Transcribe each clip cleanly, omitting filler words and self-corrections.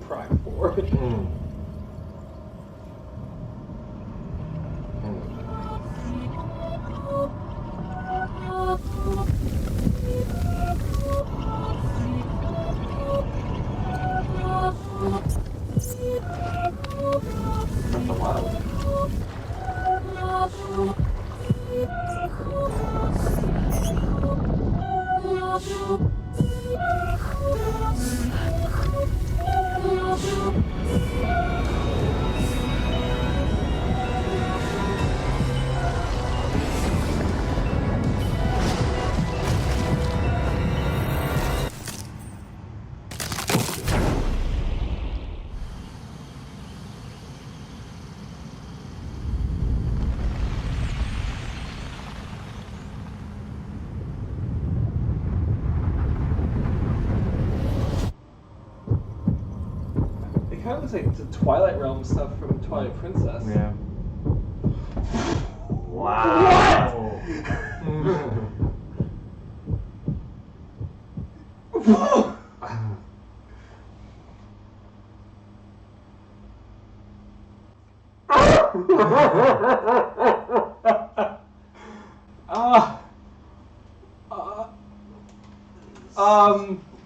prime for. That's a wild. It kind of looks like the Twilight Realm stuff from Twilight Princess. Yeah. Wow. What?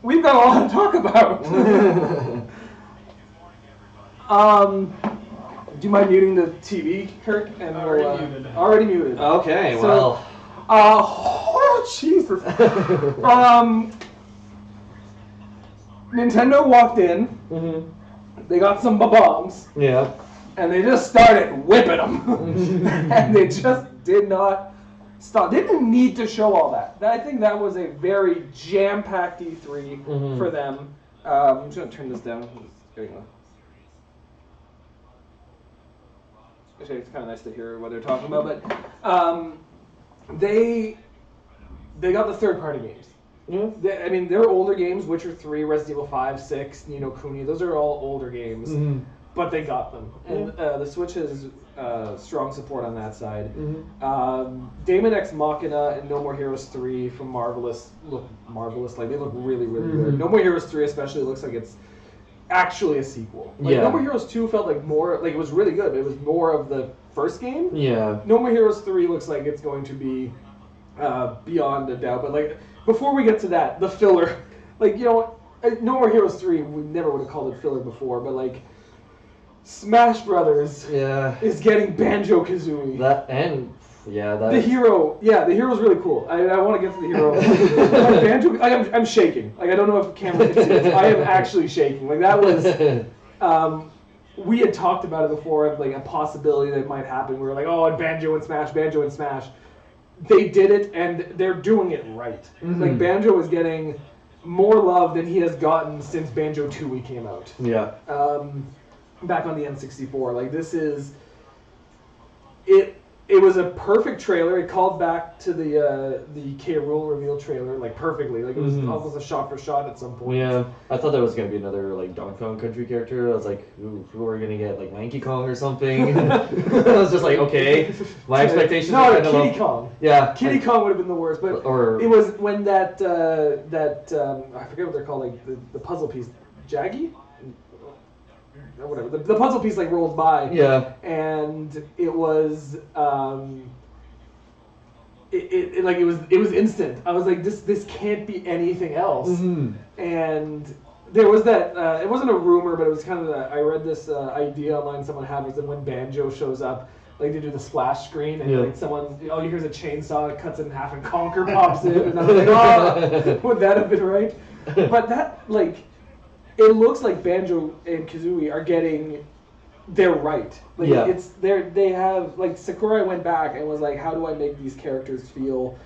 We've got a lot to talk about. Do you mind muting the TV, Kurt? And Already muted. Already muted. Okay, So, well. Oh, Jesus. Nintendo walked in. They got some bombs. Yeah. And they just started whipping them. And they just did not stop. They didn't need to show all that. I think that was a very jam-packed E3 for them. I'm just going to turn this down. Actually, it's kind of nice to hear what they're talking about. But they got the third-party games. I mean, they're older games. Witcher 3, Resident Evil 5, 6, Ni no Kuni. Those are all older games. But they got them. And the Switch has strong support on that side. Daemon X Machina and No More Heroes 3 from Marvelous look marvelous. Like, they look really, really good. No More Heroes 3 especially looks like it's actually a sequel. Like, No More Heroes 2 felt like more, like it was really good, but it was more of the first game. Yeah. No More Heroes 3 looks like it's going to be beyond a doubt. But, like, before we get to that, the filler, like, you know, No More Heroes 3, we never would have called it filler before, but, like, Smash Brothers is getting Banjo-Kazooie. The hero's really cool. I want to get to the hero. Like Banjo, like I'm shaking. Like I don't know if the camera can see this. I am actually shaking. Like that was, we had talked about it before of like a possibility that might happen. We were like, oh, and Banjo and Smash. They did it, and they're doing it right. Like Banjo is getting more love than he has gotten since Banjo Tooie came out. Yeah. Back on the N64. Like this is it. It was a perfect trailer. It called back to the K. Rool reveal trailer like perfectly. Like it was almost a shot for shot at some point. Yeah, I thought there was gonna be another like Donkey Kong Country character. I was like, who are we gonna get? Like Lanky Kong or something? I was just like, okay. My expectations. No, Kitty Kong. Yeah, Kitty Kong would have been the worst. But it was when that I forget what they're called, like the puzzle piece, Jaggy. Or whatever. The puzzle piece like rolls by. Yeah. And it was it was instant. I was like, this can't be anything else. And there was that it wasn't a rumor, but it was kind of I read this idea online someone had was that when Banjo shows up, like they do the splash screen and like someone all you hear is a chainsaw, it cuts it in half and Conker pops in and I was like, oh, would that have been right? But that like it looks like Banjo and Kazooie are getting their right. Like they have like Sakurai went back and was like, how do I make these characters feel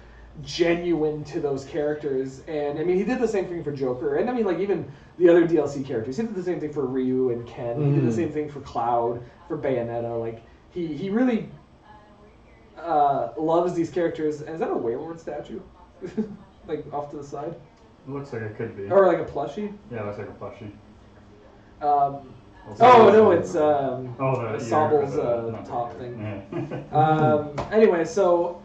genuine to those characters? And I mean he did the same thing for Joker, and I mean like even the other DLC characters. He did the same thing for Ryu and Ken. He did the same thing for Cloud, for Bayonetta. Like he really loves these characters. And is that a Wayward statue? Like off to the side? It looks like it could be. Or like a plushie? Yeah, it looks like a plushie. It's Sobble's top thing. Yeah. Anyway, so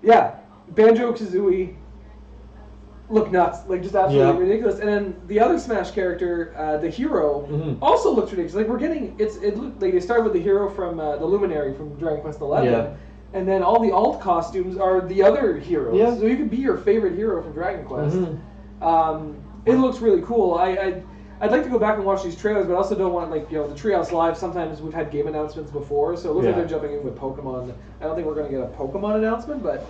Banjo-Kazooie look nuts, like just absolutely Yeah. ridiculous. And then the other Smash character, the hero, also looks ridiculous. Like we're getting it looked like they started with the hero from the Luminary from Dragon Quest XI, Yeah. and then all the alt costumes are the other heroes. Yeah. So you could be your favorite hero from Dragon Quest. It looks really cool. I'd like to go back and watch these trailers, but I also don't want the Treehouse Live. Sometimes we've had game announcements before, so it looks like Yeah. they're jumping in with Pokemon. I don't think we're going to get a Pokemon announcement, but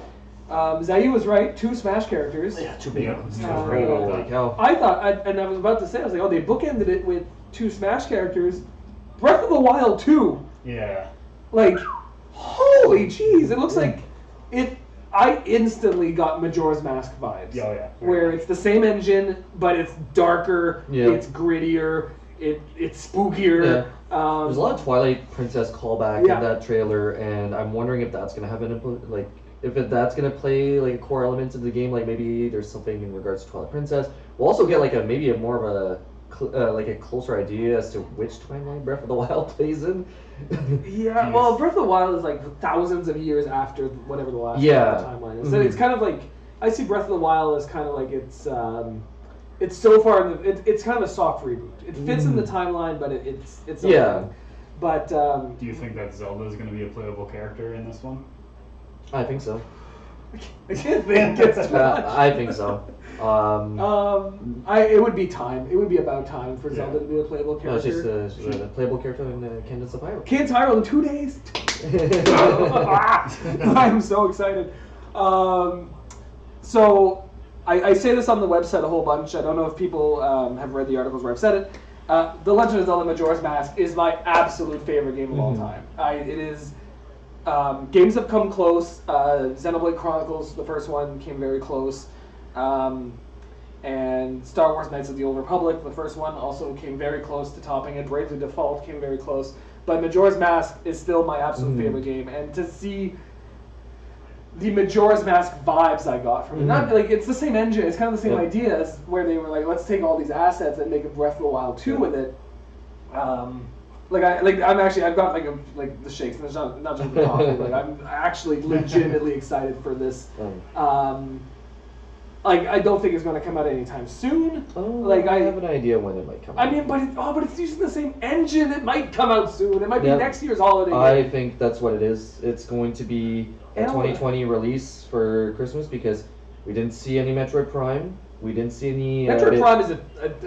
Zayu was right. 2 Smash characters. Yeah, too big. Yeah. Incredible. Like how. I thought, and I was about to say, I was like, oh, they bookended it with 2 Smash characters. Breath of the Wild 2. Yeah. Like, holy jeez! It looks like it. I instantly got Majora's Mask vibes. Yeah, yeah. Where it's the same engine, but it's darker, Yeah. it's grittier, it's spookier. Yeah. There's a lot of Twilight Princess callback Yeah. in that trailer, and I'm wondering if that's gonna have an that's gonna play like a core element of the game. Like maybe there's something in regards to Twilight Princess. We'll also get like maybe a more of a a closer idea as to which timeline Breath of the Wild plays in. Yeah, well, Breath of the Wild is like thousands of years after whatever the last timeline is. So it's kind of like I see Breath of the Wild as kind of like it's so far it's kind of a soft reboot. It fits in the timeline, but it's Yeah. But Do you think that Zelda is going to be a playable character in this one? I think so. I can't think it's too much. I think so. It would be time. It would be about time for Yeah. Zelda to be a playable No, it's character. just a playable character in Candace of Hyrule. Can't Hyrule in 2 days. I'm so excited. So I say this on the website a whole bunch. I don't know if people have read the articles where I've said it. The Legend of Zelda Majora's Mask is my absolute favorite game of all time. It is. Games have come close. Xenoblade Chronicles, the first one, came very close. And Star Wars Knights of the Old Republic, the first one, also came very close to topping it. Bravely Default came very close. But Majora's Mask is still my absolute favorite game. And to see the Majora's Mask vibes I got from it, not like it's the same engine, it's kind of the same idea as where they were like, let's take all these assets and make a Breath of the Wild 2 with it. I've got like the shakes, and it's not just the coffee. Like I'm actually legitimately excited for this. I don't think it's going to come out anytime soon. I have an idea when it might come out. I mean, but it's using the same engine. It might come out soon. It might be next year's holiday. I think that's what it is. It's going to be a And 2020 release for Christmas because we didn't see any Metroid Prime. We didn't see any. Metroid Prime is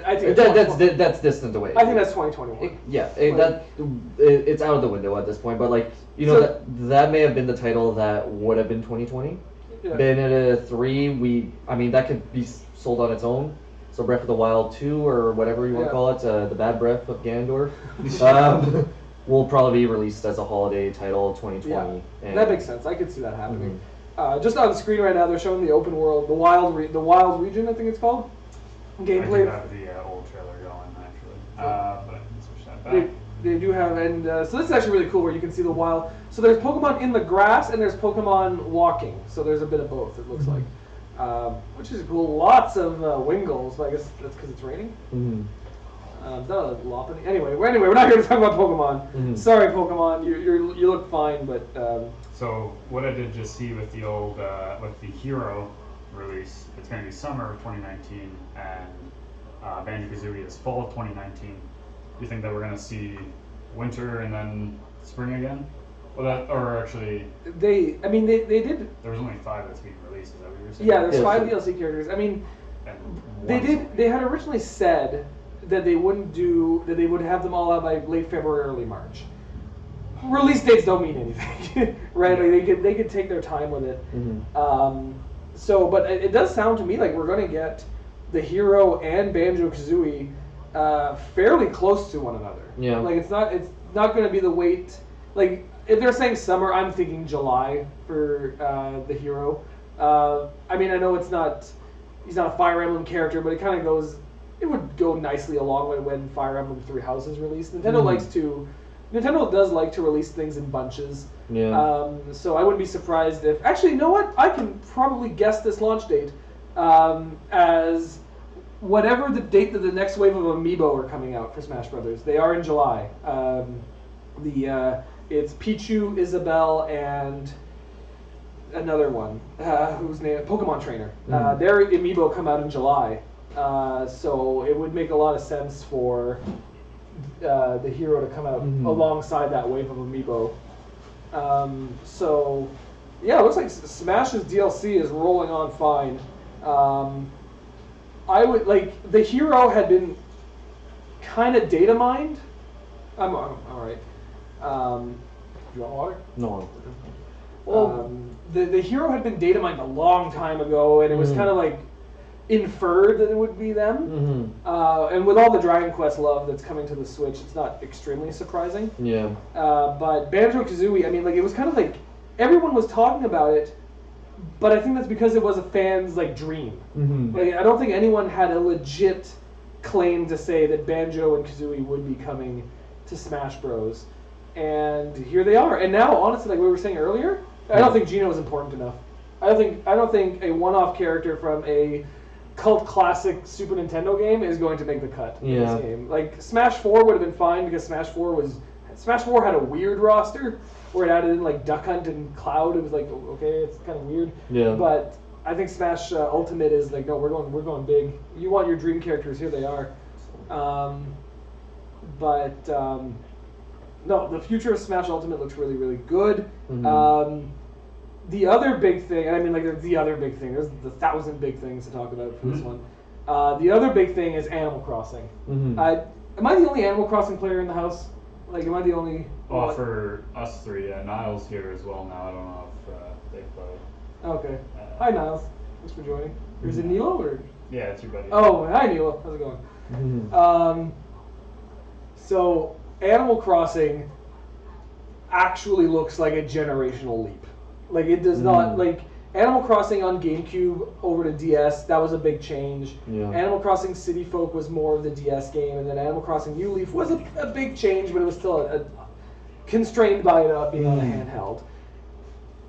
I think that's distant away. I think that's 2021. It's out of the window at this point. But that may have been the title that would have been 2020. Yeah. Bayonetta 3, that could be sold on its own. So Breath of the Wild 2 or whatever you want to call it, the Bad Breath of Ganondorf, will probably be released as a holiday title 2020. Yeah, and that makes sense. I could see that happening. Just on the screen right now, they're showing the open world, the wild region, I think it's called. Gameplay. I do have the old trailer going actually, but I can switch that back. They do have, and so this is actually really cool where you can see the wild. So there's Pokemon in the grass and there's Pokemon walking. So there's a bit of both, it looks like. Which is cool. Lots of Wingulls, but I guess that's because it's raining. Anyway, we're not here to talk about Pokemon. Sorry, Pokemon, you look fine, but. So what I did just see with the old with the Hero release, it's going to be summer of 2019, and Banjo-Kazooie is fall of 2019. Do you think that we're going to see winter and then spring again? Or actually, they did. There was only 5 that's being released. Is that what you were saying? Yeah, there's 5 DLC characters. I mean, they had originally said that they would have them all out by late February, early March. Release dates don't mean anything, right? Like they could take their time with it. But it does sound to me like we're going to get the Hero and Banjo-Kazooie fairly close to one another. Yeah. Like it's not going to be the wait. Like if they're saying summer, I'm thinking July for the Hero. I mean, I know he's not a Fire Emblem character, but it would go nicely along with when Fire Emblem 3 Houses released. Nintendo does like to release things in bunches. Yeah. So I wouldn't be surprised if... Actually, you know what? I can probably guess this launch date as whatever the date that the next wave of Amiibo are coming out for Smash Brothers. They are in July. It's Pichu, Isabelle, and... another one whose name Pokemon Trainer. Mhm. Their amiibo come out in July, so it would make a lot of sense for the hero to come out alongside that wave of amiibo. So yeah, it looks like Smash's DLC is rolling on fine. I would like the hero had been kind of data mined. I'm all right. You want water? No. The hero had been data mined a long time ago, and it was kind of like inferred that it would be them. And with all the Dragon Quest love that's coming to the Switch, it's not extremely surprising. Yeah. But Banjo-Kazooie, I mean, like it was kind of like everyone was talking about it, but I think that's because it was a fan's like dream. Like I don't think anyone had a legit claim to say that Banjo and Kazooie would be coming to Smash Bros. And here they are. And now, honestly, like we were saying earlier, I don't think Geno is important enough. I don't think a one-off character from a cult classic Super Nintendo game is going to make the cut in this game. Like Smash 4 would have been fine because Smash 4 had a weird roster where it added in like Duck Hunt and Cloud. It was like okay, it's kind of weird. Yeah. But I think Smash Ultimate is like no, we're going big. You want your dream characters, here they are. No, the future of Smash Ultimate looks really, really good. The other big thing, I mean, like, there's the other big thing. There's the 1,000 big things to talk about for this one. The other big thing is Animal Crossing. Am I the only Animal Crossing player in the house? Like, am I the only? Well, for us three, Niall's here as well now. I don't know if they play. Okay. Hi, Niles. Thanks for joining. Or is it Nilo or? Yeah, it's your buddy. Oh, hi, Nilo. How's it going? So, Animal Crossing actually looks like a generational leap. Like it does not like Animal Crossing on GameCube over to DS. That was a big change. Yeah. Animal Crossing City Folk was more of the DS game, and then Animal Crossing New Leaf was a big change, but it was still constrained by it being on a handheld.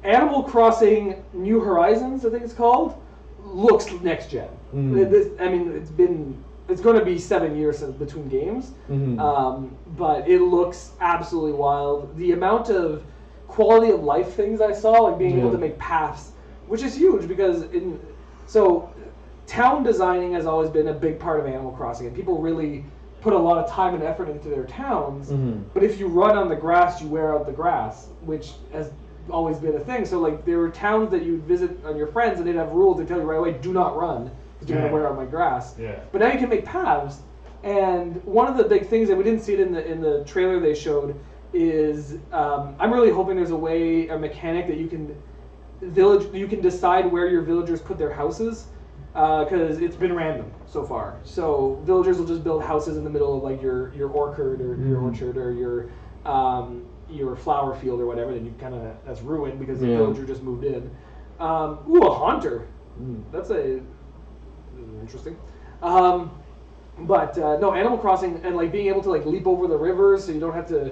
Animal Crossing New Horizons, I think it's called, looks next gen. I mean, it's going to be 7 years between games, but it looks absolutely wild. The amount of quality of life things I saw, like being able to make paths, which is huge because town designing has always been a big part of Animal Crossing, and people really put a lot of time and effort into their towns. But if you run on the grass, you wear out the grass, which has always been a thing. So like there were towns that you'd visit on your friends, and they'd have rules that tell you right away, do not run because you're going to wear out my grass. But now you can make paths, and one of the big things that we didn't see it in the trailer they showed is I'm really hoping there's a mechanic that you can decide where your villagers put their houses, because it's been random so far. So villagers will just build houses in the middle of like your orchard or your orchard or your flower field or whatever. Then you kind of that's ruined because the villager just moved in. A haunter. That's interesting. But no, Animal Crossing and like being able to like leap over the rivers so you don't have to.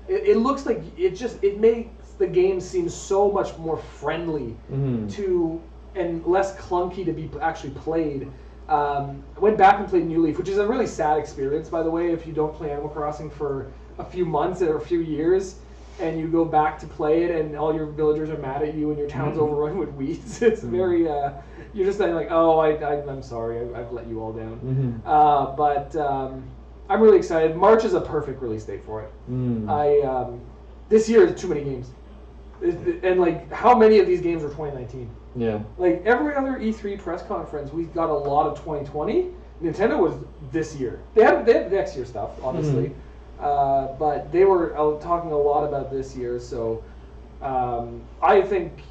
It looks like it makes the game seem so much more friendly to and less clunky to be actually played. I went back and played New Leaf, which is a really sad experience, by the way, if you don't play Animal Crossing for a few months or a few years, and you go back to play it, and all your villagers are mad at you, and your town's overrun with weeds. It's very you're just saying like, oh, I'm sorry, I've let you all down. But I'm really excited. March is a perfect release date for it. This year is too many games, and like how many of these games were 2019? Yeah. Like every other E3 press conference, we got a lot of 2020. Nintendo was this year. They have next year stuff, obviously, but they were talking a lot about this year. So I think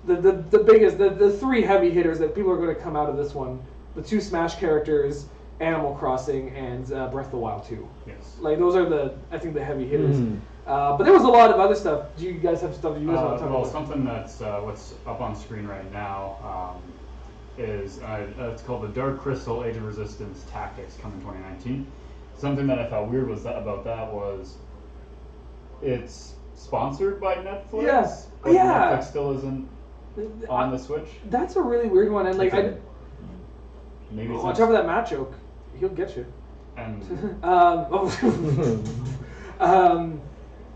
the biggest, the three heavy hitters that people are going to come out of this one, the two Smash characters, Animal Crossing, and Breath of the Wild 2. Yes. Like those are I think the heavy hitters. But there was a lot of other stuff. Do you guys have stuff you guys want to talk about? Well, something that's what's up on screen right now is it's called the Dark Crystal Age of Resistance Tactics, coming 2019. Something that I thought weird about that was it's sponsored by Netflix. Yes. But Netflix still isn't on the Switch. That's a really weird one, and like maybe watch out for that Matt joke. He'll get you. And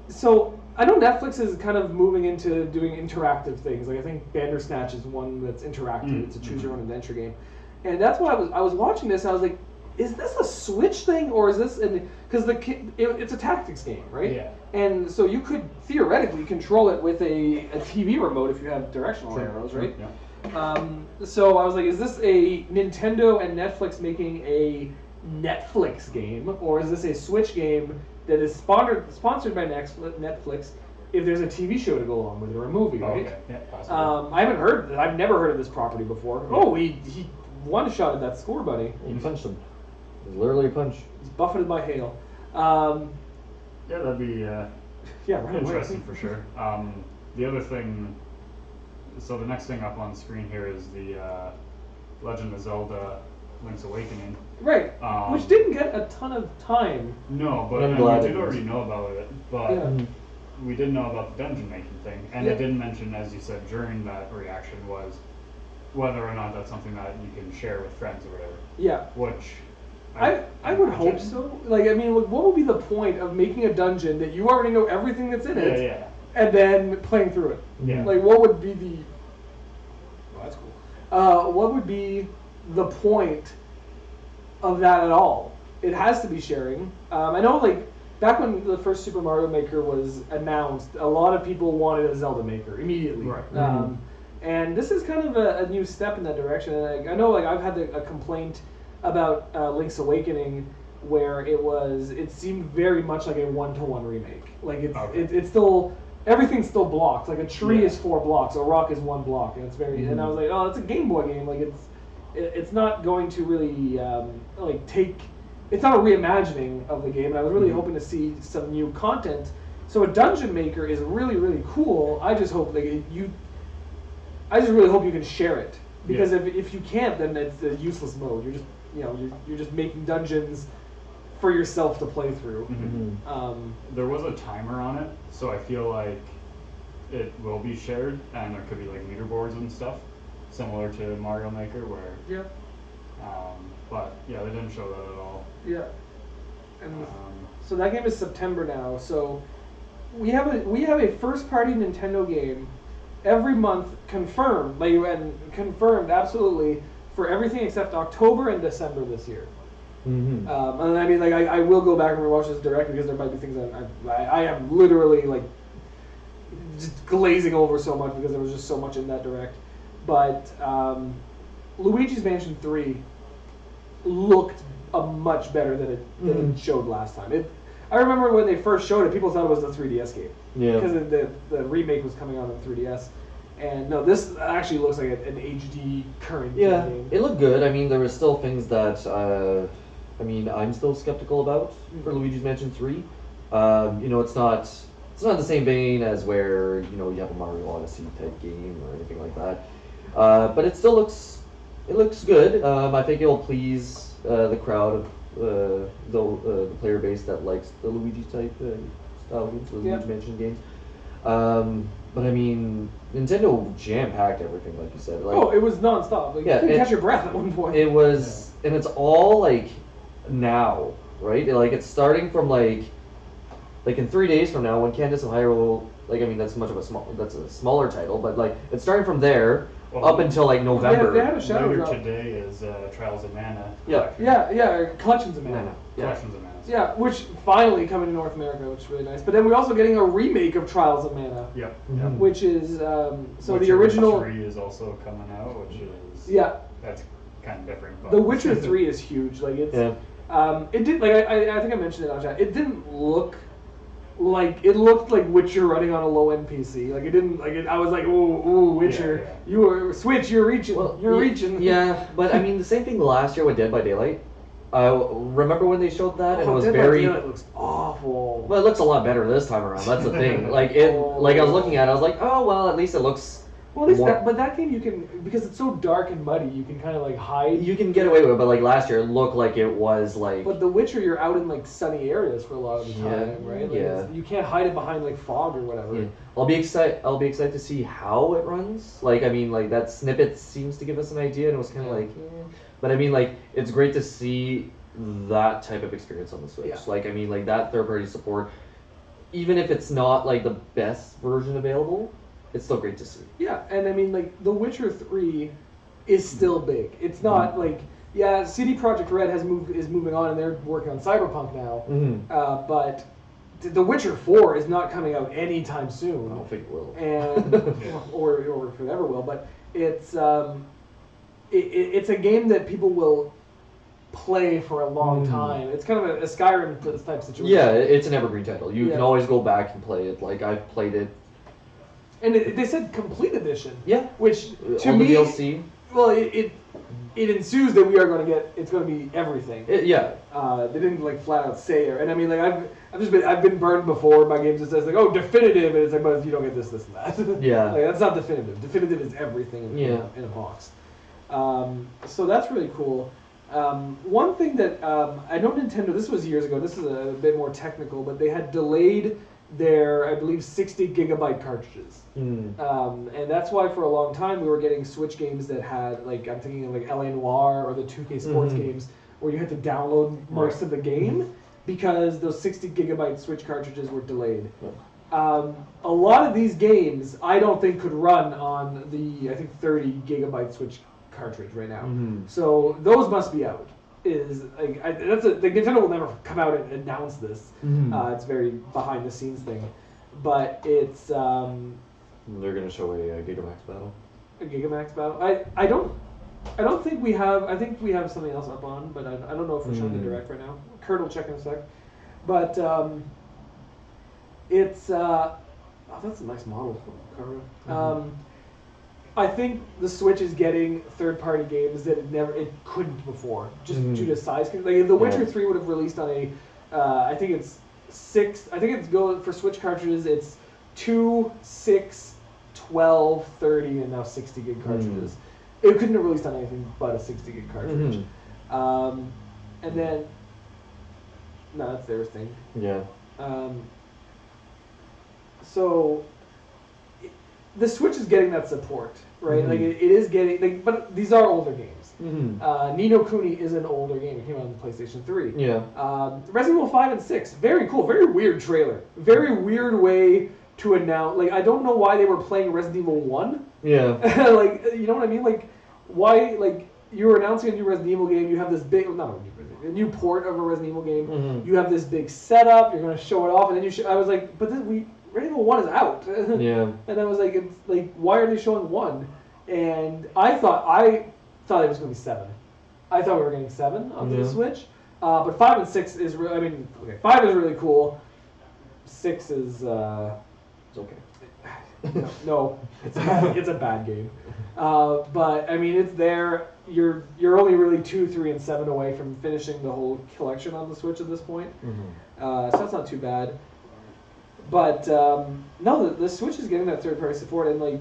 So I know Netflix is kind of moving into doing interactive things. Like I think Bandersnatch is one that's interactive. It's a choose your own adventure game, and that's why I was watching this. I was like, is this a Switch thing or is this? Because it's a tactics game, right? Yeah. And so you could theoretically control it with a TV remote if you have directional arrows, right? Yeah. So I was like, is this a Nintendo and Netflix making a Netflix game, or is this a Switch game that is sponsored by Netflix? If there's a TV show to go along with it or a movie, right? Okay. Yeah, possibly. I haven't heard. I've never heard of this property before. Oh, he one shot at that score, buddy. You punched him. It was literally a punch. He's buffeted by hail. Yeah, that'd be Yeah, right away. interesting for sure. The other thing, so the next thing up on the screen here is the Legend of Zelda Link's Awakening. Right, which didn't get a ton of time. No, but I'm and glad we it did is. already know about it, but Yeah. we didn't know about the dungeon making thing. And Yeah. it didn't mention, as you said during that reaction, was whether or not that's something that you can share with friends or whatever. Yeah. Which I would hope so. Like, I mean, what would be the point of making a dungeon that you already know everything that's in it, Yeah. and then playing through it? Yeah. Like, what would be the? Oh, that's cool. What would be the point of that at all? It has to be sharing. I know, like, back when the first Super Mario Maker was announced, a lot of people wanted a Zelda Maker immediately. Right. And this is kind of a new step in that direction. And I know, like, I've had a complaint about Link's Awakening where it seemed very much like a one-to-one remake. Like, it's still, everything's still blocked. Like, a tree is 4 blocks, a rock is 1 block, and it's very. And I was like, oh, it's a Game Boy game. Like, it's not going to really like take. It's not a reimagining of the game, and I was really hoping to see some new content. So a dungeon maker is really, really cool. I just hope I just really hope you can share it, because if you can't, then it's a useless mode. You're just you're just making dungeons for yourself to play through. There was a timer on it, so I feel like it will be shared, and there could be like leaderboards and stuff, similar to Mario Maker, where. Yeah. But yeah, they didn't show that at all. Yeah. And so that game is September now. So we have a first party Nintendo game every month confirmed, confirmed absolutely for everything except October and December this year. And I mean, like, I will go back and rewatch this direct because there might be things that I am literally like just glazing over so much because there was just so much in that direct. But Luigi's Mansion 3 looked much better than it showed last time. I remember when they first showed it, people thought it was the 3DS game. Yeah. Because the remake was coming out on 3DS. And no, this actually looks like an HD current game. It looked good. I mean, there were still things that I'm still skeptical about for Luigi's Mansion 3. It's not the same vein as where you have a Mario Odyssey type game or anything like that. But it still looks good. I think it'll please the crowd of the player base that likes the Luigi type style games, the Luigi Mansion games. But I mean, Nintendo jam-packed everything, like you said. Like, it was nonstop. Like, you couldn't catch your breath at one point. It was, and it's all like now, right? Like, it's starting from like in 3 days from now when Candace of Hyrule, that's that's a smaller title, but like it's starting from there up until like November. They had a shadow Later drop. today is Trials of Mana. Yeah. Collections of Mana. Collections of Mana. Yeah, which finally coming to North America, which is really nice. But then we're also getting a remake of Trials of Mana. Yep. Which is Witcher the original 3 is also coming out, which is that's kind of different. But The Witcher 3 is huge. Like it's it did I think I mentioned it on chat. It didn't look like it looked like Witcher running on a low end PC. Like it didn't I was like, ooh, Witcher, you were Switch, you're reaching, reaching. Yeah, but I mean the same thing last year with Dead by Daylight. Remember when they showed that and it was Dead by very. Daylight looks awful. Well, it looks a lot better this time around. That's the thing. Like I was looking at it, I was like, oh well, at least it looks. Well, at least that game you can, because it's so dark and muddy, you can kind of like hide. You can get away with it, but like last year, it looked like it was like. But The Witcher, you're out in like sunny areas for a lot of the time, right? Like you can't hide it behind like fog or whatever. Yeah. I'll be excited to see how it runs. Like I mean, like that snippet seems to give us an idea, and it was kind of like, but I mean, like it's great to see that type of experience on the Switch. Yeah. Like I mean, like that third-party support. even if it's not like the best version available, it's still great to see. Yeah, and I mean, like, The Witcher 3 is still big. It's not like, yeah, CD Projekt Red is moving on and they're working on Cyberpunk now, but The Witcher 4 is not coming out anytime soon. I don't think it will. And or if it ever will, but it's it's a game that people will play for a long time. It's kind of a Skyrim type situation. Yeah, it's an evergreen title. You Yeah. can always go back and play it. Like I've played it. And they said complete edition. Yeah. Which to on the me, DLC. well, it ensues that we are going to get. It's going to be everything. Yeah. They didn't like flat out say it. And I mean, like I've been burned before by games that says like, oh, definitive, and it's like, but if you don't get this, and that. Yeah. Like, that's not definitive. Definitive is everything in a box. So that's really cool. One thing that I know Nintendo, this was years ago, this is a bit more technical, but they had delayed their, I believe, 60 gigabyte cartridges. And that's why for a long time we were getting Switch games that had, like, I'm thinking of like LA Noire or the 2K Sports games, where you had to download most of the game because those 60 gigabyte Switch cartridges were delayed. A lot of these games I don't think could run on the, I think, 30 gigabyte Switch cartridge right now. So those must be out. Is like the Nintendo will never come out and announce this. It's very behind the scenes thing, but it's They're gonna show a Gigamax battle. a Gigamax battle. I don't think we have. I think we have something else up on, but I don't know if we're showing the direct right now. Kurt will check in a sec. But it's oh, that's a nice model, Karu. I think the Switch is getting third-party games that it couldn't before, just due to size. Like The Witcher 3 would have released on a, I think it's 6. I think it's going for Switch cartridges. It's 2, 6, 12, 30, and now 60 gig cartridges. It couldn't have released on anything but a 60 gig cartridge. And then, no, that's their thing. Yeah. So the Switch is getting that support, right? Like it is getting, like, but these are older games. Ni no Kuni is an older game. It came out on the PlayStation 3. Yeah. Resident Evil 5 and 6, very cool, very weird trailer. Very weird way to announce. Like, I don't know why they were playing Resident Evil 1. Yeah. Like, you know what I mean? Like, why? Like, you were announcing a new Resident Evil game. You have this big, not a new Resident Evil, a new port of a Resident Evil game. You have this big setup. You're going to show it off, and then I was like, but Resident Evil 1 is out. Yeah. And I was like, it's like, why are they showing 1? And I thought it was going to be 7. I thought we were getting 7 on the Switch. But 5 and 6 is really, I mean, okay, 5 is really cool. 6 is, It's okay. no, it's a bad game. But I mean, it's there. You're only really 2, 3, and 7 away from finishing the whole collection on the Switch at this point. So that's not too bad. But no, the Switch is getting that third-party support, and like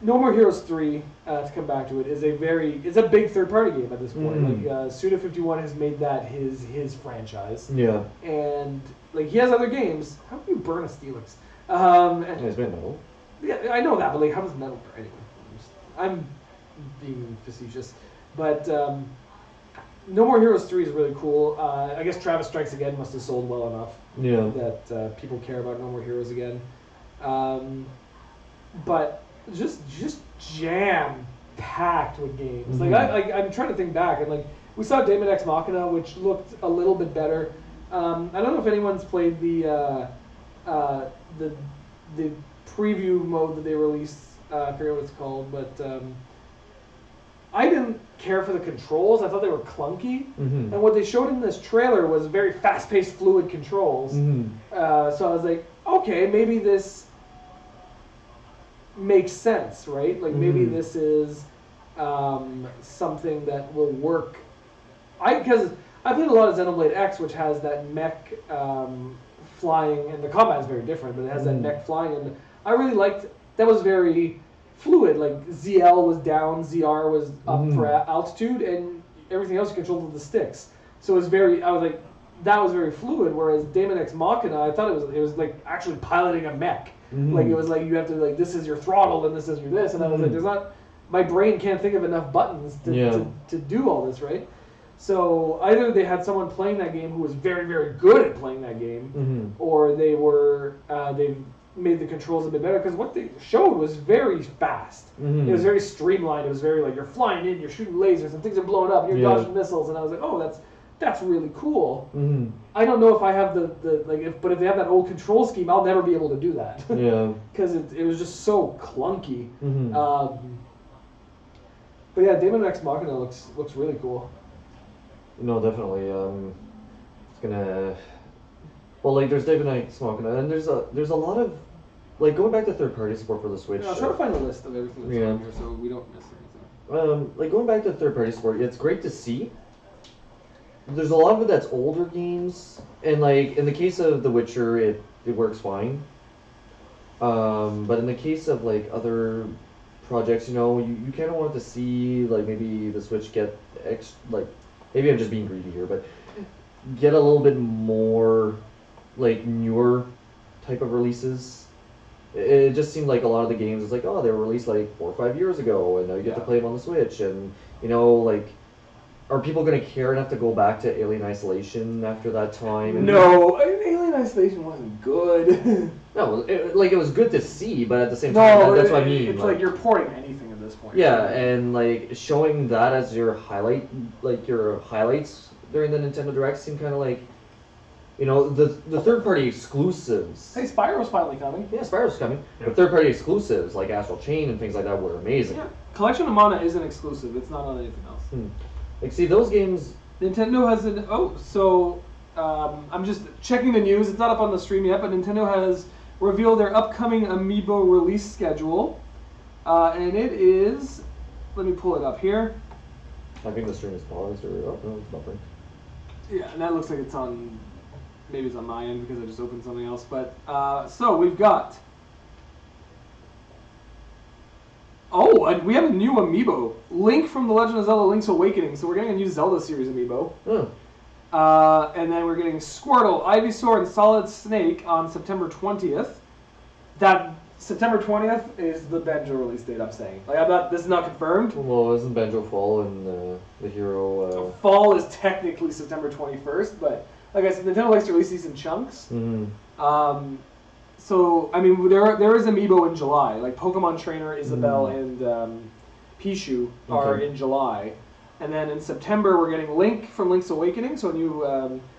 No More Heroes 3, to come back to it, is a big third-party game at this point. Like Suda51 has made that his franchise. Yeah. And like he has other games. How can you burn a Steelix? It's been metal. Yeah, I know that, but like, how does metal burn? Anyway, I'm being facetious, but No More Heroes 3 is really cool. I guess Travis Strikes Again must have sold well enough that people care about No More Heroes again. But just jam packed with games. Like I'm trying to think back, and like we saw Daemon X Machina, which looked a little bit better. I don't know if anyone's played the preview mode that they released. I forget what it's called, but I didn't care for the controls. I thought they were clunky. And what they showed in this trailer was very fast-paced, fluid controls. So I was like, okay, maybe this makes sense, right? Like maybe this is something that will work. Because I played a lot of Xenoblade X, which has that mech flying, and the combat is very different, but it has that mech flying, and I really liked. That was very fluid. Like ZL was down, ZR was up for altitude, and everything else you controlled with the sticks. So it was very. I was like, that was very fluid. Whereas Daemon X Machina, I thought it was like actually piloting a mech. Like it was like you have to like, this is your throttle and this is your this, and I was like, there's not. My brain can't think of enough buttons to do all this, right? So either they had someone playing that game who was very, very good at playing that game, or they made the controls a bit better, because what they showed was very fast. It was very streamlined. It was very like you're flying in, you're shooting lasers, and things are blowing up, and you're dodging missiles, and I was like, oh, that's really cool. I don't know if I have but if they have that old control scheme, I'll never be able to do that. Yeah. Because it was just so clunky. But yeah, Daemon X Machina looks really cool. No, definitely. It's gonna. Well, like there's Daemon X Machina, and there's a lot of like going back to third-party support for the Switch. Yeah, I'll try to find a list of everything that's on here so we don't miss anything. Like going back to third-party support, it's great to see. There's a lot of it that's older games, and like in the case of The Witcher, it works fine. But in the case of like other projects, you kind of want to see like maybe the Switch get maybe I'm just being greedy here, but get a little bit more like newer type of releases. It just seemed like a lot of the games, it's like, oh, they were released like 4 or 5 years ago, and now you get to play them on the Switch, and like, are people going to care enough to go back to Alien Isolation after that time? No, Alien Isolation wasn't good. No, it was good to see, but at the same time, that's what I mean. It's like you're porting anything at this point. Yeah, and like showing that as your highlight, like your highlights during the Nintendo Direct seemed kind of like, the third-party exclusives. Hey, Spyro's finally coming. Yeah, Spyro's coming. Yeah. The third-party exclusives like Astral Chain and things like that were amazing. Yeah, Collection of Mana isn't exclusive. It's not on anything else. Like, see, those games... Nintendo has I'm just checking the news. It's not up on the stream yet, but Nintendo has revealed their upcoming Amiibo release schedule. And it is... Let me pull it up here. I think the stream is paused or... Oh, no, it's buffering. Yeah, and that looks like it's on... Maybe it's on my end because I just opened something else. But, so we've got... Oh, and we have a new Amiibo. Link from The Legend of Zelda Link's Awakening. So we're getting a new Zelda series Amiibo. And then we're getting Squirtle, Ivysaur, and Solid Snake on September 20th. That September 20th is the Banjo release date, I'm saying. Like, this is not confirmed. Well, isn't Banjo Fall and the hero... Fall is technically September 21st, but like I said, Nintendo likes to release these in chunks. So, I mean, there is Amiibo in July. Like, Pokemon Trainer, Isabelle, and Pichu are in July. And then in September, we're getting Link from Link's Awakening. So,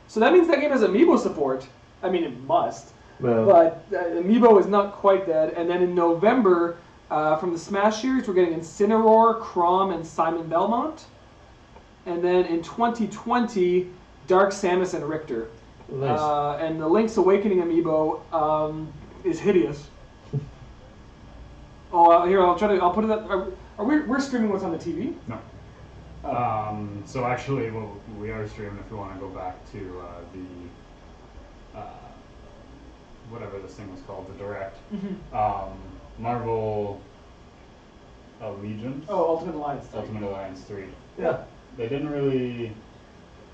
so that means that game has Amiibo support. I mean, it must. But Amiibo is not quite dead. And then in November, from the Smash series, we're getting Incineroar, Chrom, and Simon Belmont. And then in 2020, Dark Samus and Richter. Nice. And the Link's Awakening Amiibo is hideous. Here, I'll put it up. We're streaming what's on the TV? No. So actually, we are streaming if we want to go back to whatever this thing was called, the Direct. Marvel Allegiance. Oh, Ultimate Alliance 3. Ultimate Alliance 3. Yeah. They didn't really...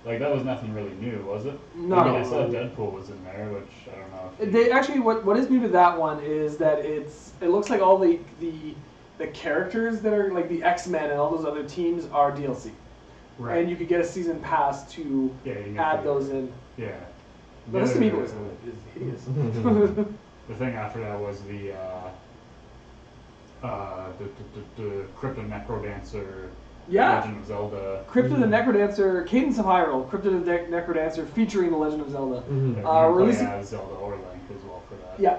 Like, that was nothing really new, was it? No. I mean, I saw Deadpool was in there, which I don't know if... They actually, what is new to that one is that it looks like all the characters that are, like, the X-Men and all those other teams are DLC. Right. And you could get a season pass to add those in. Yeah. But this Amiibo is hideous. The thing after that was the Crypto Necrodancer... Yeah. Legend of Zelda. Crypto the Necrodancer, Cadence of Hyrule, Crypto the Necrodancer featuring The Legend of Zelda. Releasing as Zelda or Link as well for that. Yeah.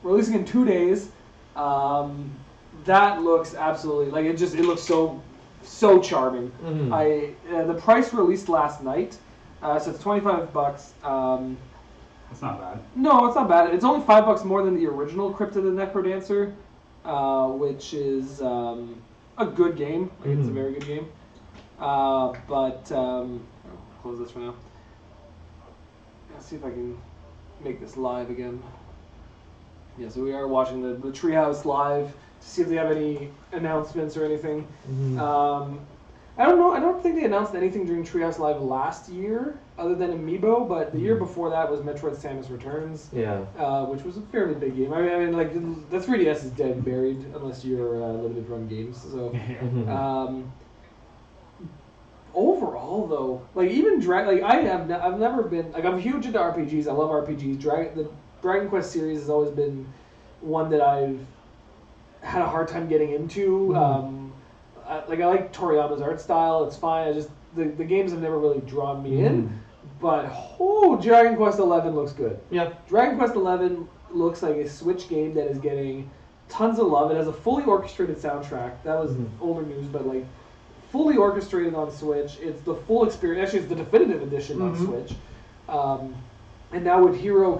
Releasing in 2 days. That looks absolutely, like, it looks so charming. The price released last night, so it's $25. It's not bad. No, it's not bad. It's only $5 more than the original Crypto the Necrodancer, which is... a good game. Like, it's a very good game. I'll close this for now. Let's see if I can make this live again. Yeah, so we are watching the Treehouse live to see if they have any announcements or anything. I don't know. I don't think they announced anything during Treehouse Live last year, other than Amiibo. But the year before that was Metroid: Samus Returns. Yeah. Which was a fairly big game. I mean, like the 3DS is dead and buried unless you're limited run games. So, overall, overall though, like even I've never been like I'm huge into RPGs. I love RPGs. The Dragon Quest series has always been one that I've had a hard time getting into. I like Toriyama's art style. It's fine. The games have never really drawn me in. But Dragon Quest XI looks good. Yeah. Dragon Quest XI looks like a Switch game that is getting tons of love. It has a fully orchestrated soundtrack. That was older news, but like fully orchestrated on Switch. It's the full experience. Actually, it's the definitive edition on Switch. And now with the Hero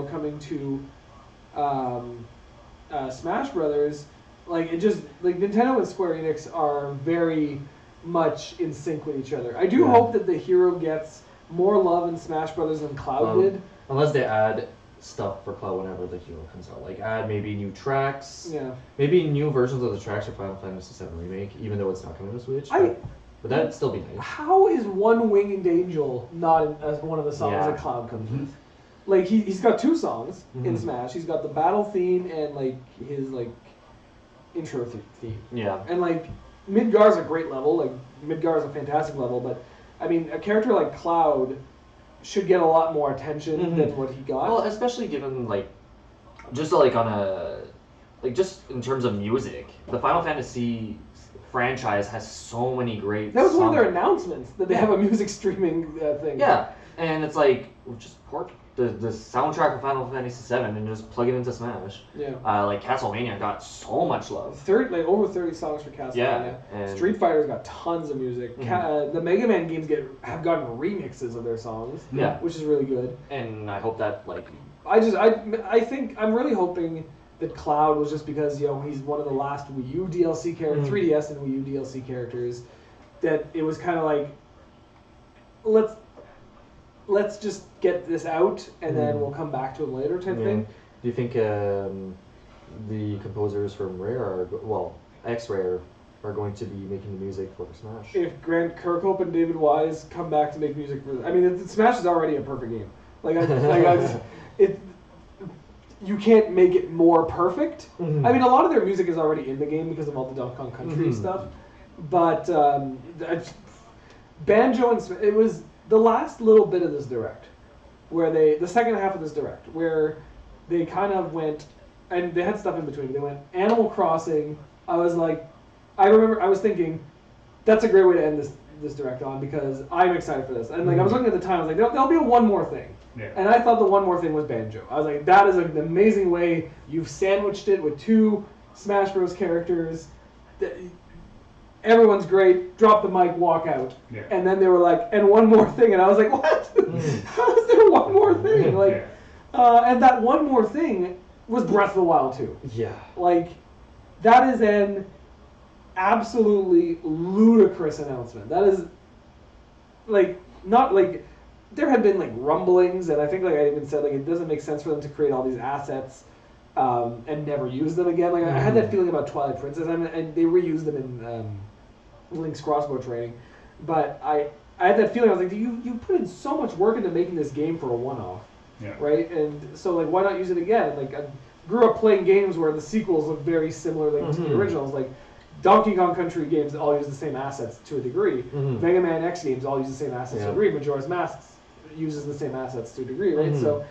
coming to Smash Brothers, like it just like Nintendo and Square Enix are very much in sync with each other. I do hope that the Hero gets more love in Smash Brothers than Cloud did. Unless they add stuff for Cloud whenever the Hero comes out, like add maybe new tracks, Yeah. maybe new versions of the tracks for Final Fantasy VII Remake, even though it's not coming to Switch. But that'd still be nice. How is One Winged Angel not as one of the songs that Cloud comes with? Like he's got two songs in Smash. He's got the battle theme and like his like intro theme. Yeah. And like Midgar's a great level. Like Midgar's a fantastic level, but I mean a character like Cloud should get a lot more attention than what he got. Well, especially given like just like on a like just in terms of music, the Final Fantasy franchise has so many great That was one of their songs. announcements that they have a music streaming thing. Yeah, and it's like just port the soundtrack of Final Fantasy VII and just plug it into Smash. Yeah. Like Castlevania got so much love. Over 30 songs for Castlevania. Yeah, and Street Fighter's got tons of music. The Mega Man games have gotten remixes of their songs. Yeah. Which is really good. And I hope that like I think I'm really hoping that Cloud was just because he's one of the last Wii U DLC characters, 3DS and Wii U DLC characters, that it was kind of like let's just get this out and then we'll come back to it later type thing. Do you think the composers from X-Rare are going to be making the music for Smash? If Grant Kirkhope and David Wise come back to make music for, Smash is already a perfect game. You can't make it more perfect. A lot of their music is already in the game because of all the Donkey Kong Country stuff. But Banjo and it was the last little bit of this direct, where the second half of this direct, where they kind of went, and they had stuff in between. They went Animal Crossing. I was thinking, that's a great way to end this direct on because I'm excited for this. And I was looking at the time, I was like, there'll be one more thing. Yeah. And I thought the one more thing was Banjo. I was like, that is an amazing way you've sandwiched it with two Smash Bros. Characters. Everyone's great. Drop the mic, walk out. Yeah. And then they were like, and one more thing. And I was like, what? How is there one more thing? And that one more thing was Breath of the Wild 2. Yeah. That is an absolutely ludicrous announcement. That is, not there had been rumblings, and I think I even said it doesn't make sense for them to create all these assets and never use them again. I had that feeling about Twilight Princess, and they reused them in Link's crossbow training, but I had that feeling. I was like, you put in so much work into making this game for a one-off, right? And so why not use it again? I grew up playing games where the sequels look very similar to the originals, Donkey Kong Country games all use the same assets to a degree. Mega Man X games all use the same assets to a degree. Majora's Mask uses the same assets to a degree, right? So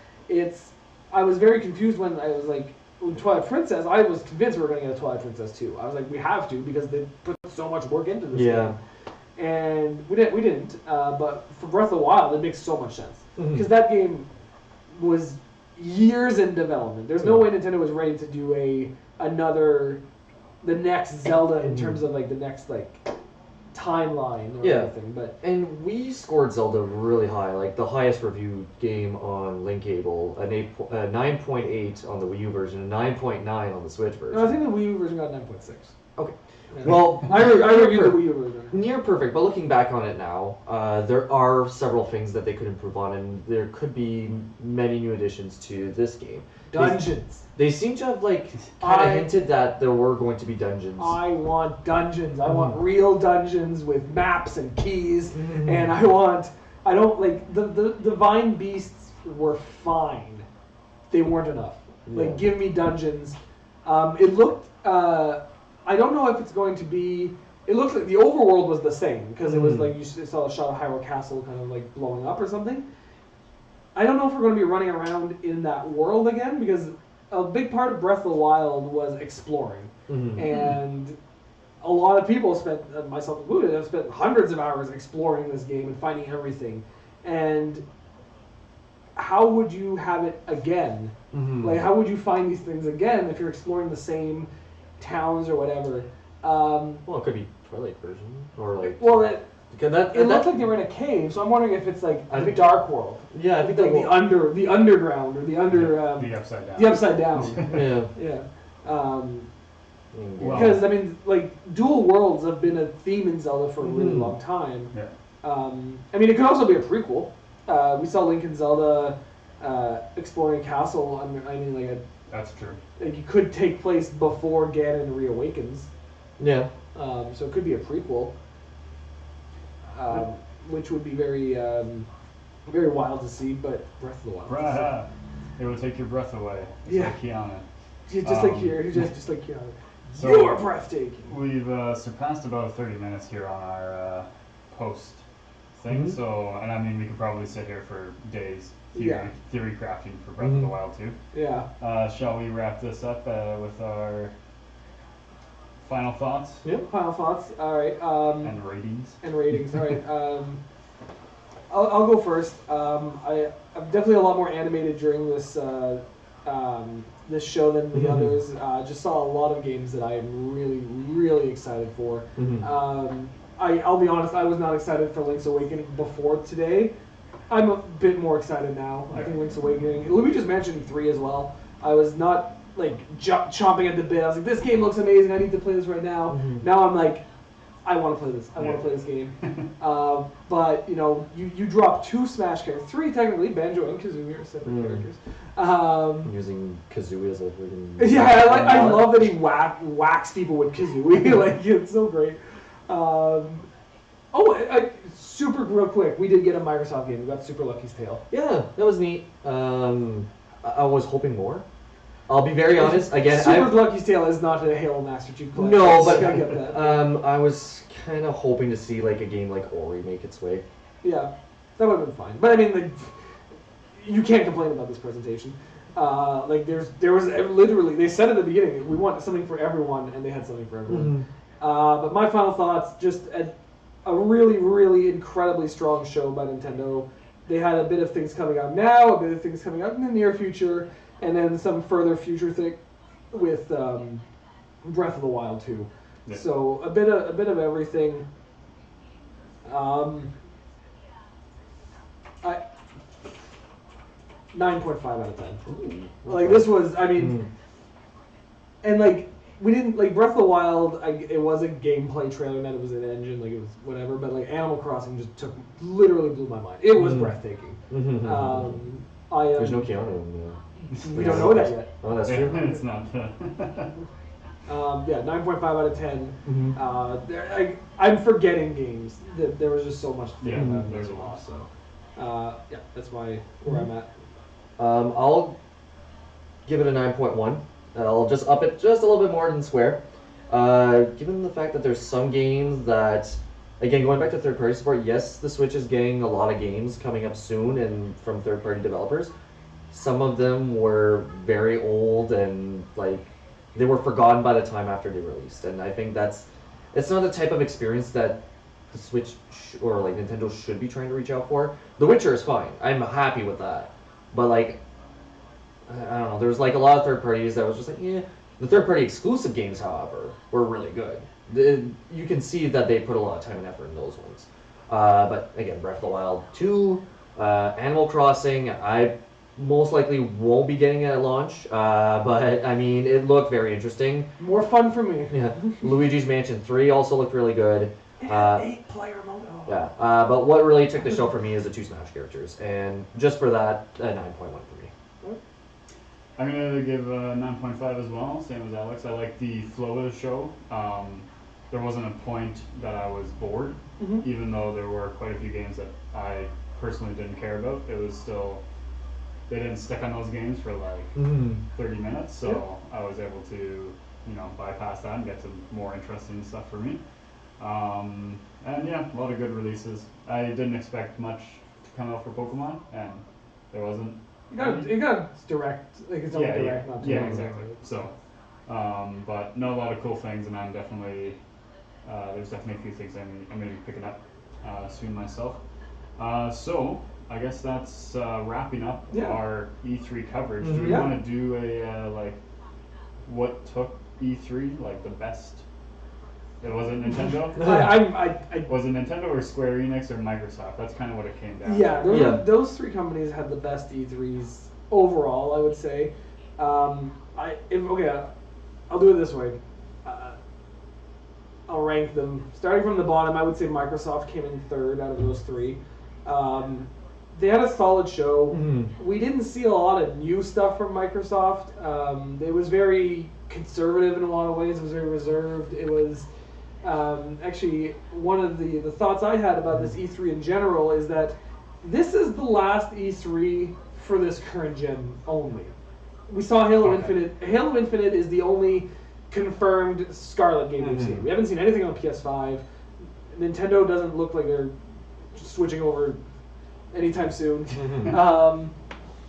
I was very confused when I was when Twilight Princess, I was convinced we were going to get a Twilight Princess 2. I was like, we have to because they put so much work into this game. And we didn't. But for Breath of the Wild, it makes so much sense. Because that game was years in development. There's no way Nintendo was ready to do the next Zelda in terms of the next timeline or anything. And we scored Zelda really high, the highest reviewed game on Linkable, a 9.8 on the Wii U version, a 9.9 on the Switch version. No, I think the Wii U version got 9.6. Okay. Yeah. Well, I reviewed the Wii U version. Near perfect, but looking back on it now, there are several things that they could improve on, and there could be many new additions to this game. Dungeons. They seem to have kind of hinted that there were going to be dungeons. I want dungeons. I want real dungeons with maps and keys, and I don't the Divine Beasts were fine. They weren't enough. Give me dungeons. It looked. I don't know if it's going to be it looks like the overworld was the same because it was like you saw a shot of Hyrule Castle kind of like blowing up or something. I don't know if we're going to be running around in that world again because a big part of Breath of the Wild was exploring, and a lot of people spent, myself included, have spent hundreds of hours exploring this game and finding everything. And how would you have it again? Like, how would you find these things again if you're exploring the same towns or whatever? Well, it could be Twilight version or like. Well, that it looked like they were in a cave, so I'm wondering if it's like I the think- Dark World. Yeah, I think Like that the underground or the the upside down. the upside down. Yeah. Yeah. Well- Because I mean, like dual worlds have been a theme in Zelda for a really long time. Yeah. I mean, it could also be a prequel. We saw Link and Zelda exploring a castle. I mean, That's true. like it could take place before Ganon reawakens. Yeah. So it could be a prequel, which would be very, very wild to see. But Breath of the Wild, Right. It would take your breath away. It's Yeah. like Kiana. just like here, just like Keanu. So- You're breathtaking. We've surpassed about 30 minutes here on our post thing. So, and I mean, we could probably sit here for days theory crafting for Breath of the Wild too. Yeah. Shall we wrap this up with our final thoughts Final thoughts. All right. and ratings? And ratings. All right. I'll go first. I'm definitely a lot more animated during this this show than the others. Just saw a lot of games that I am really, really excited for. I'll be honest, I was not excited for Link's Awakening before today. I'm a bit more excited now. I think Link's Awakening. Luigi's Mansion 3 as well. I was not like chomping at the bit. I was like, this game looks amazing. I need to play this right now. Now I'm like, I want to play this. I want to play this game. But you know, you drop 2 Smash characters, 3 technically. Banjo and Kazooie are separate characters. Using Kazooie as a freaking. Yeah, I love that he whacks people with Kazooie. Like it's so great. Super real quick, we did get a Microsoft game. We got Super Lucky's Tale. Yeah, that was neat. I was hoping more. I'll be very honest. Again, Super Lucky's Tale is not a Halo Master Chief collection. No, but I get that. I was kind of hoping to see like a game like Ori make its way. Yeah, that would have been fine. But I mean, like, you can't complain about this presentation. Like there was literally, they said at the beginning, we want something for everyone, and they had something for everyone. But my final thoughts, just a really, really incredibly strong show by Nintendo. They had a bit of things coming out now, a bit of things coming out in the near future, and then some further future thing with Breath of the Wild 2. Yeah. So a bit of everything. 9.5 out of 10. Ooh, Like this was, I mean, and like we didn't like Breath of the Wild. It was a gameplay trailer, not it was an engine, like it was whatever. But like Animal Crossing just literally blew my mind. It was breathtaking. There's no Keanu in there. We don't know that yet. Oh, that's true. It's not. Yeah, 9.5 out of 10. I'm forgetting games. There was just so much. To Yeah, about there's this a lot. one, So, yeah, that's where I'm at. I'll give it a 9.1. I'll just up it just a little bit more than Square. Given the fact that there's some games that, again, going back to third-party support, yes, the Switch is getting a lot of games coming up soon and from third-party developers. Some of them were very old and like they were forgotten by the time after they released, and I think it's not the type of experience that the Switch or like Nintendo should be trying to reach out for. The Witcher is fine. I'm happy with that, but like I don't know. There was like a lot of third parties that was just like, yeah. The third party exclusive games, however, were really good. You can see that they put a lot of time and effort in those ones. But again, Breath of the Wild 2, Animal Crossing, I most likely won't be getting it at launch. But I mean, it looked very interesting. More fun for me. Yeah. Luigi's Mansion 3 also looked really good. It had 8-player mode. Oh. Yeah. But what really took the show for me is the 2 Smash characters, and just for that, a 9.1 for me. I'm going to give a 9.5 as well, same as Alex. I like the flow of the show. There wasn't a point that I was bored, even though there were quite a few games that I personally didn't care about. It was still, they didn't stick on those games for like 30 minutes, so I was able to, bypass that and get some more interesting stuff for me. And yeah, a lot of good releases. I didn't expect much to come out for Pokemon, and there wasn't. It got direct, like it's only direct, not too long. exactly. So, but no, a lot of cool things, and I'm definitely there's definitely a few things I'm going to be picking up soon myself. So I guess that's wrapping up our E3 coverage. Do we want to do a like what took E3, like the best? It wasn't Nintendo. Was it Nintendo or Square Enix or Microsoft? That's kind of what it came down. Yeah, those three companies had the best E3s overall, I would say. I'll do it this way. I'll rank them starting from the bottom. I would say Microsoft came in third out of those three. They had a solid show. We didn't see a lot of new stuff from Microsoft. It was very conservative in a lot of ways. It was very reserved. It was actually one of the thoughts I had about this E3 in general is that this is the last E3 for this current gen only. We saw Halo Infinite. Halo Infinite is the only confirmed Scarlet game we've seen. We haven't seen anything on PS5. Nintendo doesn't look like they're switching over anytime soon.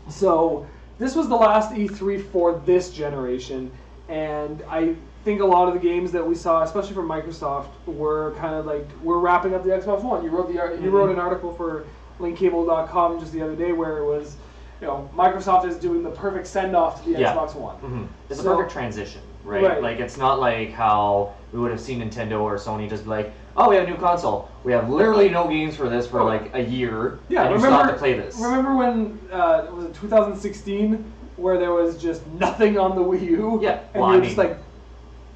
So this was the last E3 for this generation, and I think a lot of the games that we saw, especially from Microsoft, were kind of like we're wrapping up the Xbox One. You wrote an article for Linkcable.com just the other day where it was, Microsoft is doing the perfect send off to the Xbox One. It's a perfect transition, right? Like it's not like how we would have seen Nintendo or Sony just be like, oh, we have a new console. We have literally no games for this for like a year. Yeah, and you still have to play this. Remember when it was 2016 where there was just nothing on the Wii U? Yeah, and you're just like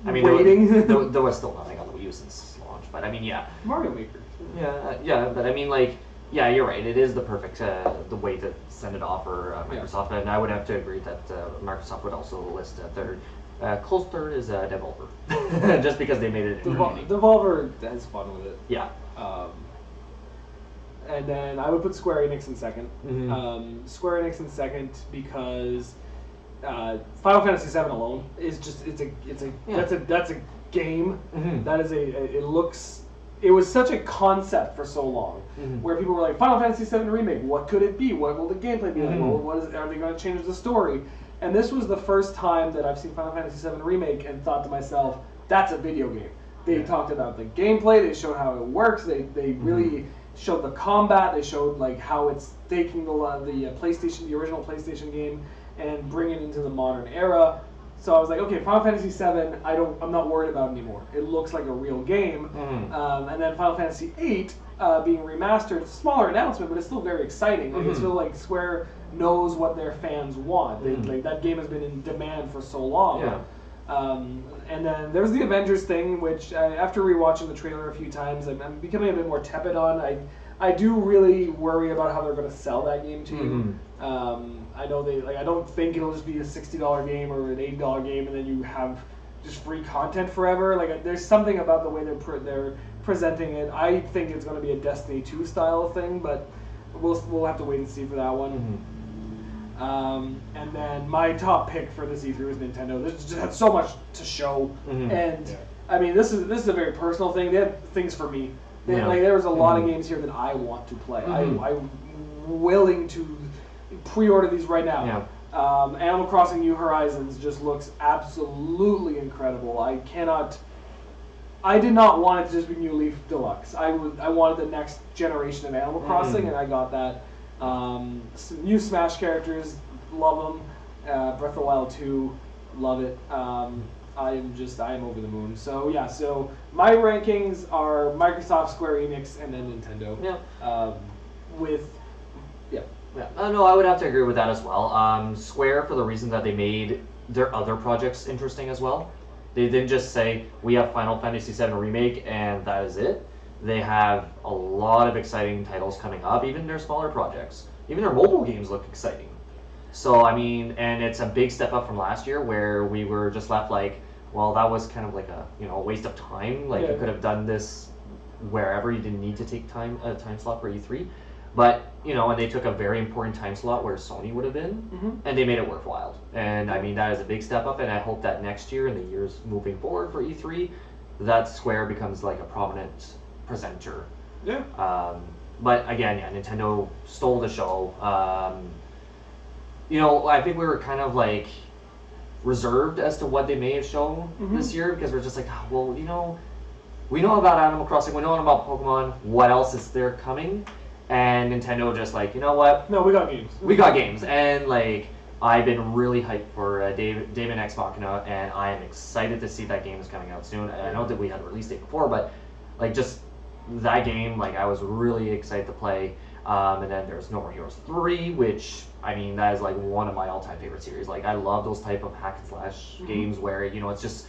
waiting. There was still nothing on the Wii U since launch, but I mean, yeah. Mario Maker. Yeah, but I mean, like, yeah, you're right. It is the perfect the way to send it off for Microsoft, and I would have to agree that Microsoft would also list third. Close third is Devolver, just because they made it. Devolver has fun with it. Yeah. And then I would put Square Enix in second. Square Enix in second because Final Fantasy VII alone is just that's a game. That is it was such a concept for so long, where people were like, Final Fantasy VII Remake, what could it be? What will the gameplay be like? Are they going to change the story? And this was the first time that I've seen Final Fantasy VII Remake and thought to myself, that's a video game. They talked about the gameplay, they showed how it works, they really showed the combat, they showed like how it's taking the original PlayStation game and bringing it into the modern era. So I was like, okay, Final Fantasy VII, I'm not worried about anymore. It looks like a real game. And then Final Fantasy VIII being remastered, it's a smaller announcement, but it's still very exciting. Like it's still like Square knows what their fans want. Like that game has been in demand for so long. And then there's the Avengers thing, which after rewatching the trailer a few times, I'm becoming a bit more tepid on. I do really worry about how they're going to sell that game to you. I know I don't think it'll just be a $60 game or an $80 game, and then you have just free content forever. Like there's something about the way they're presenting it. I think it's going to be a Destiny 2 style thing, but we'll have to wait and see for that one. And then my top pick for this E3 was Nintendo. They just had so much to show, and I mean this is a very personal thing. They had things for me. There was a lot of games here that I want to play. I'm willing to pre-order these right now. Animal Crossing New Horizons just looks absolutely incredible. I did not want it to just be New Leaf Deluxe. I wanted the next generation of Animal Crossing, and I got that. New Smash characters, love them. Breath of the Wild 2, love it. I am over the moon. So yeah, so my rankings are Microsoft, Square Enix, and then Nintendo. No, I would have to agree with that as well. Square, for the reason that they made their other projects interesting as well. They didn't just say, we have Final Fantasy VII Remake and that is it. They have a lot of exciting titles coming up, even their smaller projects. Even their mobile games look exciting. So, I mean, and it's a big step up from last year where we were just left like, well, that was kind of like a waste of time. Like, you could have done this wherever. You didn't need to take a time slot for E3. But, and they took a very important time slot where Sony would have been, and they made it worthwhile. And, I mean, that is a big step up, and I hope that next year and the years moving forward for E3, that Square becomes like a prominent presenter. Yeah. But again, yeah, Nintendo stole the show. You know, I think we were kind of like reserved as to what they may have shown this year because we're just like, oh, well, you know, we know about Animal Crossing, we know about Pokemon. What else is there coming? And Nintendo just like, you know what? No, we got games. We got games, and like I've been really hyped for Daemon X Machina, and I am excited to see that game is coming out soon. And I know that we had a release date before, but like just that game, like I was really excited to play. And then there's No More Heroes 3, which I mean that is like one of my all-time favorite series. Like I love those type of hack and slash games where you know it's just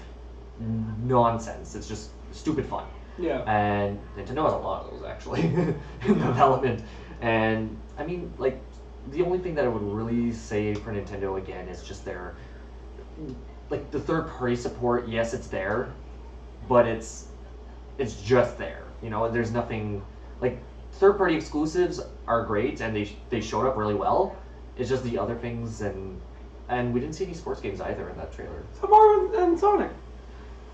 nonsense. It's just stupid fun. Yeah. And Nintendo has a lot of those actually in development. And I mean, like, the only thing that I would really say for Nintendo again is just their, like, the third-party support. Yes, it's there, but it's just there. You know, there's nothing like third-party exclusives are great and they showed up really well. It's just the other things and we didn't see any sports games either in that trailer. So Mario and Sonic.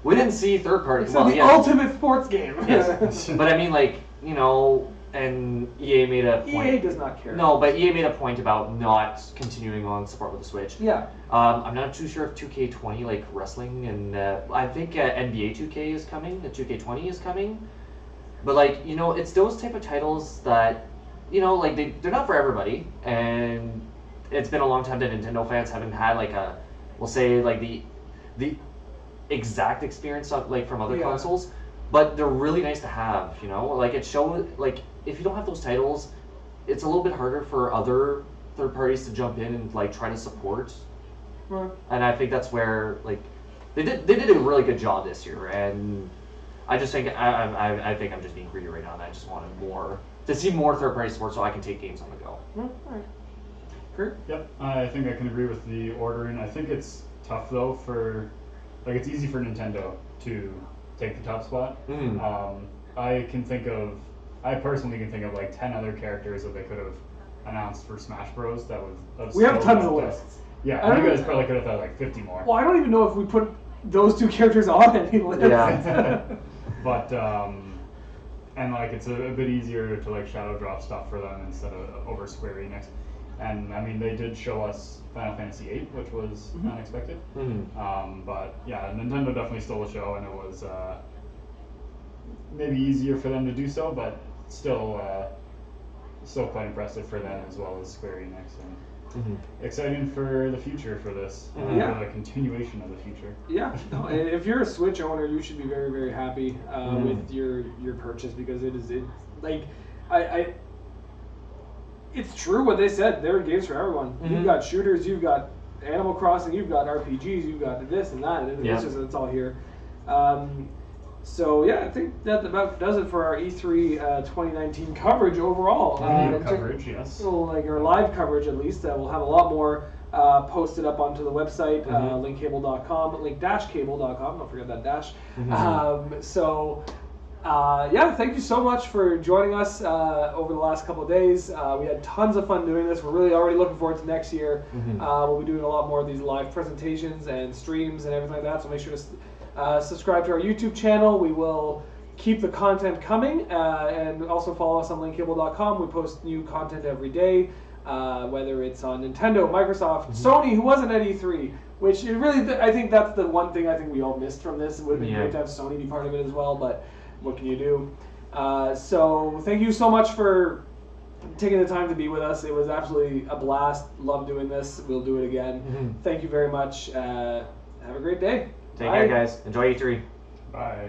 We didn't see third party. It's the ultimate sports game. Yes. But I mean, like, you know, and EA made a point. EA does not care. No, but EA made a point about not continuing on support with the Switch. Yeah. I'm not too sure if 2K20, like wrestling, and I think NBA 2K is coming. The 2K20 is coming. But like, you know, it's those type of titles that, you know, like they're not for everybody, and it's been a long time that Nintendo fans haven't had like a, we'll say like the exact experience of, like from other consoles, but they're really nice to have, you know, like it shows, like if you don't have those titles, it's a little bit harder for other third parties to jump in and like try to support. Right. And I think that's where like they did a really good job this year, and I just think I think I'm just being greedy right now, and I just wanted more to see more third party support so I can take games on the go. Alright. Kurt? Yep, I think I can agree with the ordering. I think it's tough though for, like, it's easy for Nintendo to take the top spot. I personally can think of like 10 other characters that they could have announced for Smash Bros. That would have. We have tons of lists. Yeah, you guys probably could have thought like 50 more. Well, I don't even know if we put those two characters on any list. Yeah. But and like it's a bit easier to like shadow drop stuff for them instead of over Square Enix. And I mean they did show us Final Fantasy VIII, which was unexpected. But yeah, Nintendo definitely stole the show, and it was maybe easier for them to do so, but still quite impressive for them as well as Square Enix. And exciting for the future for this, for the continuation of the future. Yeah, no, and if you're a Switch owner, you should be very, very happy with your purchase, because it's true what they said. There are games for everyone. You've got shooters, you've got Animal Crossing, you've got RPGs, you've got this and that. It's all here. So yeah, I think that about does it for our E3 2019 coverage overall. Coverage, yes. So like our live coverage at least. We'll have a lot more posted up onto the website, linkcable.com, link-cable.com. Don't forget that dash. Yeah, thank you so much for joining us over the last couple of days. We had tons of fun doing this. We're really already looking forward to next year. We'll be doing a lot more of these live presentations and streams and everything like that, so make sure to subscribe to our YouTube channel. We will keep the content coming, and also follow us on linkcable.com. We post new content every day, whether it's on Nintendo, Microsoft, Sony, who wasn't at E3, which it really, I think that's the one thing I think we all missed from this. It would have been great to have Sony be part of it as well, but what can you do? So thank you so much for taking the time to be with us. It was absolutely a blast. Love doing this. We'll do it again. Thank you very much. Have a great day. Take care, guys. Enjoy E3. Bye.